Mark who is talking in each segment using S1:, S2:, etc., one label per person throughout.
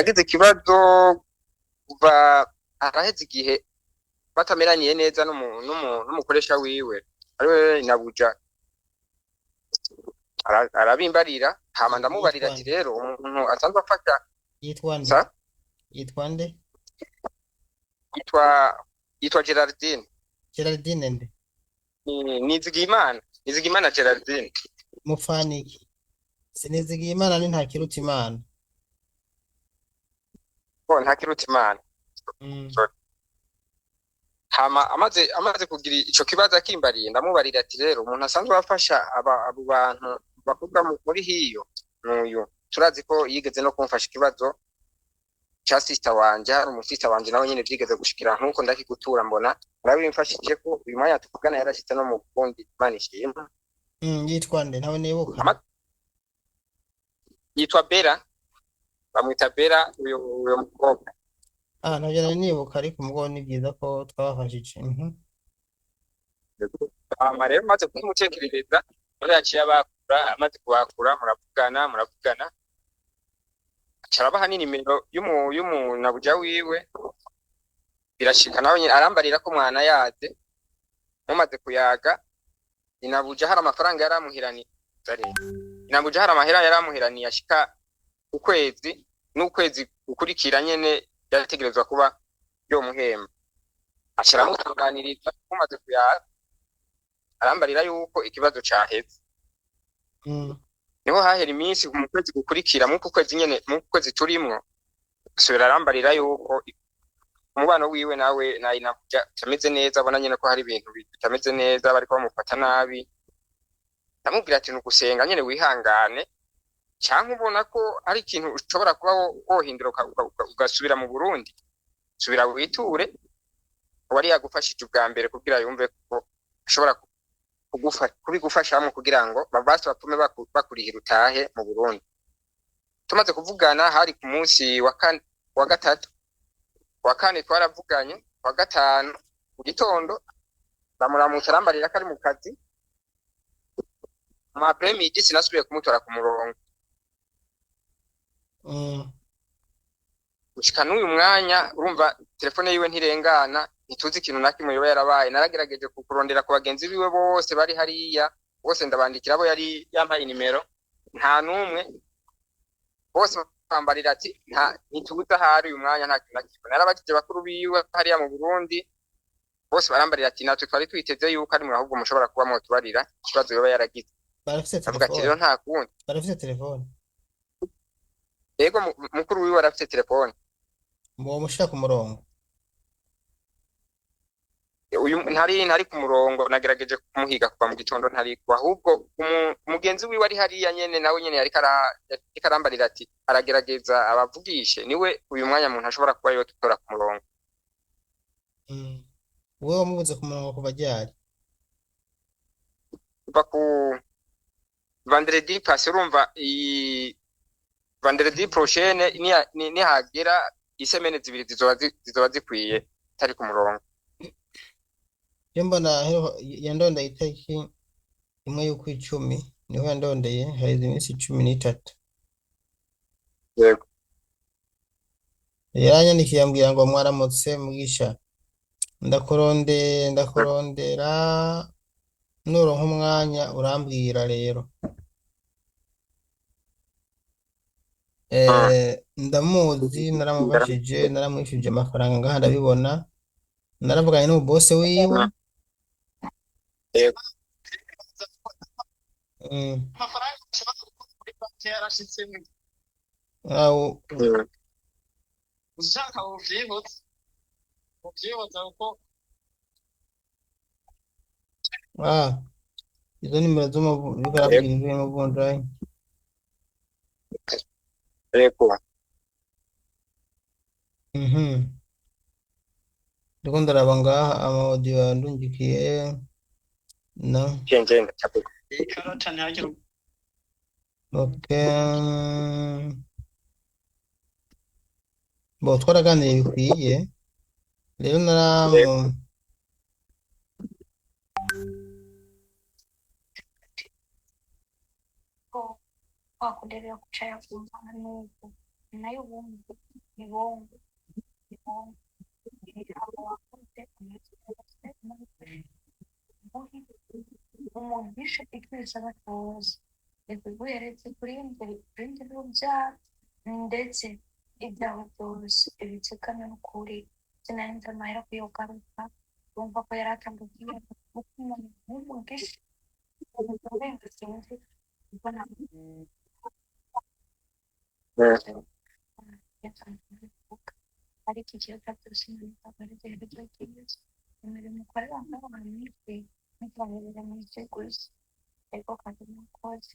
S1: yagize ikibazo kuva araheze igihe batameraniye neza n'umukoresha wiwe ariwe nabuja arabimbarira hama ndamubarira ati rero umuntu asanzwe afata
S2: yitwa nde? Yitwa nde?
S1: yitwa Gerardine.
S2: Gerardine nde?
S1: Nizigimana Gerardine.
S2: Mufaniki Sinizigimana ni Ntakirutimana.
S1: Ntakirutimana. Hama amaze kugira ico kibazo akimbariye ndamubarira ati rero umuntu asanzwe afasha abo bantu bakuga muri hiyo n'uyu turazi ko yigeze no kumfasha ikibazo cha sister wanje hari umusista wanje nawe nyene vyigeze gushikira nkuko ndakigutura mbona urabimfashije ko uyu mwanya tuvugana yarashitse no mu Burundi manishima.
S2: Yitwa nde? Ntawe nibuka.
S1: Yitwa Bera, bamwita Bera uyo mukobwa.
S2: Ntabyo nari nibuka ariko umugabo ni byiza ko twabafashije.
S1: Rero maze kumutekerereza muri yaciye abakura amaze kubakura muravugana acarabaha n'inimero y'umunabuja wiwe birashika nawe nyine arambarira ko mwana yaze mumaze kuyaga inabuja hari amafaranga yaramuhiraniye inabuja hari amahera yaramuhiraniye ashika n'ukwezi gukurikira nyene yategerezwa kuba yo muhemba ashiramutunganiriza mumaze kuyaga arambarira yuko ikibazo caheze. Niho hahera iminsi mu kwezi gukurikira mu kwezi nyene mu kwezi turimwo asubira arambarira yuko umubano wiwe nawe nainabuja tameze neza abona nyene ko hari ibintu bitameze neza bariko bamufata nabi. Ndamubwira ati nugusenga nyene wihangane canke ubona ko ari ikintu ushobora kuba wohinduka ugasubira mu Burundi subira witure wari yagufashije ubwa mbere kugira yumve ko ashobora kubigufashamo kugira ngo babasi bapfume bakurihira utahe mu Burundi. Tumaze kuvugana hari ku munsi wa gatatu wa kane twaravuganye wa gatanu mu gitondo bamuramutse arambarira ko ari mu kazi mu apremidi sinasubiye kumutora ku murongo. Gushika n'uyu mwanya urumva telefone yiwe ntirengana ntituzi ikintu na kimwe yoba yarabaye. Naragerageje kukurondera ku bagenzi biwe bose bari hariya bose ndabandikira abo yari yampaye inimero nta numwe bose bambarira ati ntitubuza hari uyu mwanya nta kintu na kimwe. Narabajije bakuru biwe hariya mu Burundi bose barambarira ati natwe twari twiteze yuko ari mwe ahubwo mushobora kuba mutubarira ikibazo yoba yaragize.
S2: Barafite
S1: ati rero nta kundi
S2: barafite telefone.
S1: Yego mukuru wiwe arafite telefone.
S2: Muwo mushira ku murongo.
S1: Uyu ntari ku murongo nagerageje kumuhiga kuva mu gitondo ntari kwa ahubwo umugenzi wiwe ari hariya nyene nawe nyene yari karambarira ati aragerageza abavugishe niwe uyu mwanya muntu ashobora kuba yo tutora ku murongo.
S2: Wewe wamubuze ku murongo kuva ryari?
S1: Kuva ku vendredi passé urumva vendredi prochaine ni hagera isemene zibiri zizoba zikwiye tari ku murongo.
S2: Mbona yandonda itariki imwe y'ukwicumi niho yandondeye hari iminsi 13.
S1: Yego
S2: yaranyandikiye ambwira ngo mwaramutse mugisha ndakurondera nuronka umwanya urambwira rero. Ndamuzi naramubashije naramwishije amafaranga ngaha ndabibona naravuganye n'ubu boss wiwe.
S1: Yego
S3: amafaranga ushobora gukora kuri banki yarashitse ushaka uvyihutse uko
S2: izo nimero z'umuvunjayi muvunjayi.
S1: Yego
S2: ndiko ndaraba ngaha amaudio yandungikiye no
S1: ngenda cyapeko.
S3: ikarata ntihagire
S2: bo twaraganiriye bikwiye rero
S4: wakuendelea kuchaya kumbana nuko nayo wumva ibongo ibongo abo wakoze umugisha ikwiriza abatoza ikuguheretse kuri ibindi rubyaro ndetse ibyaha byose ibitsikana n'ukuri sinarinze amahera kuyogaruka bumva ko yari atambukiye umugisha uburenga sinzi ubona ariko ikibazo byose n'ibitabo rero byiza imirimo ukorera nk'abantu n'itwe n'itwaherera mu isi gusa ariko kandi n'umukozi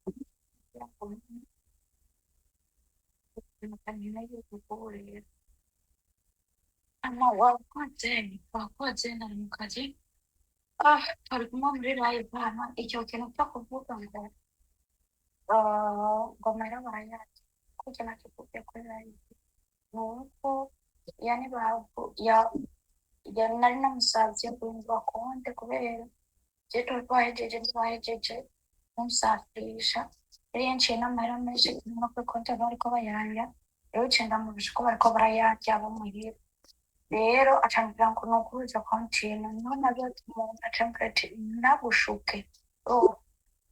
S4: kugira ngo mukamenya yuko uburera ama wakoze nari mu kazi turi kumwe muri live hano icyo kintu cyo kuvuga ngo ngomera barayati kuko nacyo kuvuga kuri live nuko yani babu ya nari namusavye kumva konte kubera jeto twahejeje umusafirisha yari yanciye n'amahera menshi no kuri konte bariko bayarya rero cenda mu bishiko bariko barayarya abo muhira rero acambwira ngo nukuruza konti none nabyo umuntu acambwira ati nagushuke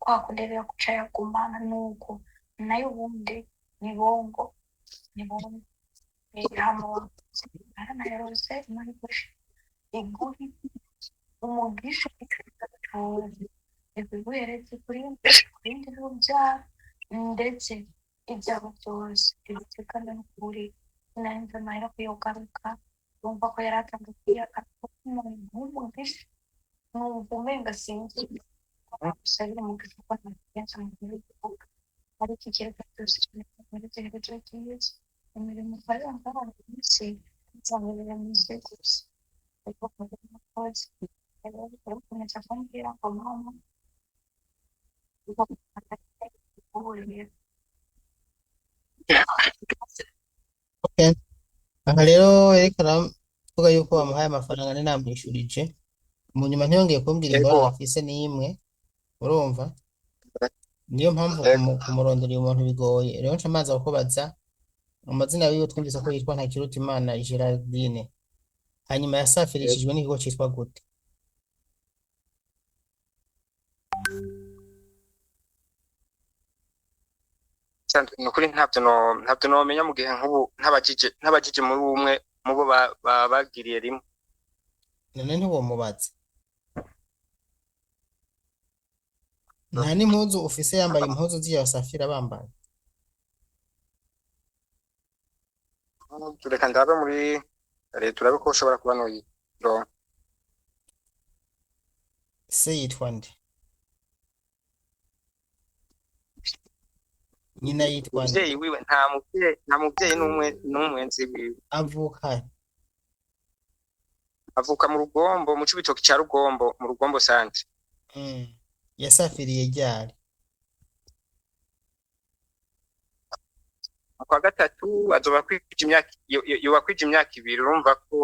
S4: kwakundebera kuca yagumana nuko nayo ubundi ni bongo hamwe yaranaherose muri bushi iguhi umugisha icuruza ikuguheretse kuri ibindi rubyaro ndetse ibyaha byose ibitsikana n'ukuri sinarinze amahera kuyogaruka bumva ko yari atambukiye umugisha numva umenga sinzi usabire umugisha ko ntagenza mu gihugu ariko ikibazo byose n'ibitekerezo byiza imirimo ukorera nk'abantu bose nzaherera mu isi gusa ariko kandi n'umukozi rero birakomeza kumbwira ngo mama uburera
S2: Okay. Aha rero yerekana avuga yuko bamuhaye amafaranga nari namwishurije mu nyuma ntiyongeye kumbwira ingorane afise n'imwe urumva niyo mpamvu kumurondera uyu muntu bigoye rero nca amazi kukubaza amazina yiwe twumvise ko yitwa Ntakirutimana Gerardine hanyuma yasafirishijwe n'ikigo cyitwa gute
S1: nukuri ntabyo nomenya mu gihe nk'ubu ntabajije muri umwe mu bo bagiriye rimwe
S2: none ntiwomubaza nta n'impuzu ufise yambaye impuzu z'iyo safira bambaye
S1: reka ndabe muri leta turabe ko ushobora kuba n'uyiro
S2: se yitwa nde nyina yitwa nde
S1: umuvyeyi wiwe nta muvyeyi n'umwe nzi wiwe avuka mu Rugombo mu Cibitoki ca Rugombo mu Rugombo sante
S2: yasafiriye ryari
S1: kwa gatatu azoba kwije imyaka yoba kwije imyaka 2 urumva ko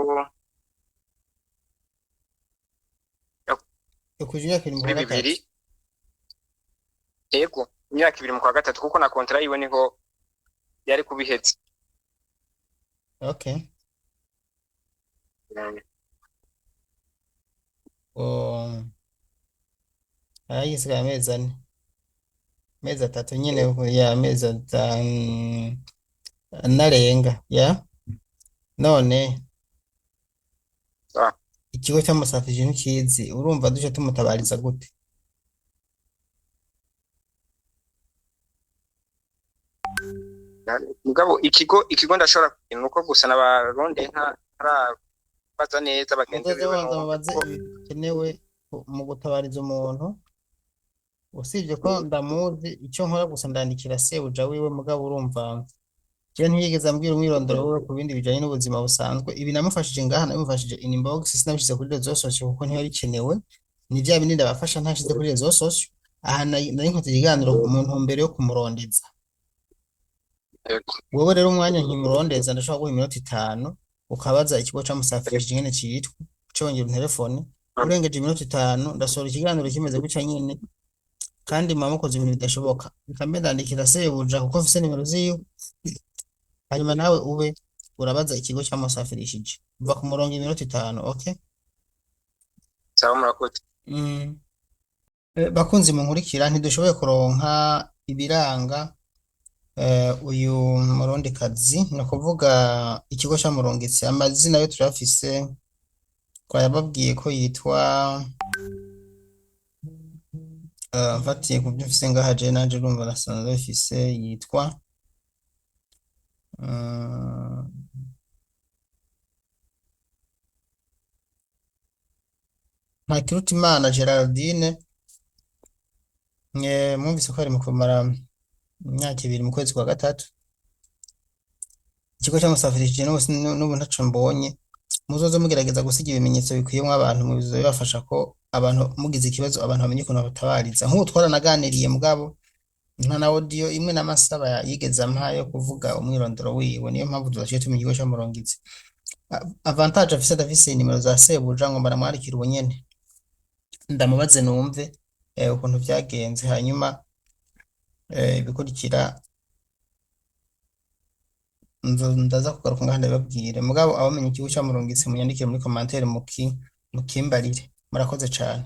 S2: yakuje imyaka 2 mu kwa gatatu
S1: yego imyaka 2 mu kwa gatatu kuko na kontra yiwe niho yari kubihetse
S2: okay yisigaye amezi 4 amezi 3 nyine ya amezi 5 narenga ya none ikigo cy'amusafije ntikizi urumva duje tumutabariza gute
S1: mugabo ikigo ndashobora kugira uko gusa n'abaronde baza neza bagenzi
S2: babaze ibikenewe mu gutabariza umuntu usibye ko ndamuzi icyo nkora gusa ndandikira sebuja wiwe mugabo urumva je ntiyigeze ambwira umwirondoro we ku bindi bijanye n'ubuzima busanzwe ibi namufashije ngaha namufashije inbox sinabishize kuri rezo social kuko ntiyari kenewe ni bya bindi ndabafasha ntashize kuri rezo social aha nari nkoze ikiganiro mu ntumbero yo kumurondeza wowe rero umwanya nkimurondeza ndashobora guha iminota 5 ukabaza ikigo cy'amusafirishije nyene cyitwa cyongera telefone urengeje iminota 5 ndasohora ikiganiro kimeze gutya nyene kandi mama mukoze ibintu bidashoboka bikambe ndandikira sebuja kuko mfise nimero ziyo hanyuma nawe ube urabaza ikigo cyamusafirishije uva ku murongo iminota 5. Okay.
S1: sawa murakoze.
S2: Mm. Bakunzi munkurikira ntidushoboye kuronka ibiranga uyu murondekazi ni ukuvuga ikigo cyamurungitse amazina yo turafise twayababwiye ko yitwa mfatiye ku byo mfise ngaha je nanje urumva nasanzwe bifise yitwa Ntakirutimana Gerardine mwumvise ko ari mu kumara imyaka 2 mu kwezi kwa gatatu. Ikigo cyamusafirishije n'ubu ntaco mbonye muzoze mugerageza gusiga ibimenyetso bikwiyemo abantu mu bizo bibafasha ko abantu mugize ikibazo abantu bamenye ukuntu batabariza nk'ubu twaranaganiriye mugabo nta na audio imwe n'amasaba yigeze ampa yo kuvuga umwirondoro wiwe niyo mpamvu tuzaciye tumenya ikigo cyamurungitse. Avantage afise nimero za sebuja ngo baramwarikira ubunyene ndamubaze numve ukuntu byagenze hanyuma bikurikira ndaza kugaruka ngaha ndababwire mugabo abamenye ikigo cyamurungitse munyandikire muri commentaire mukimbarire murakoze cyane.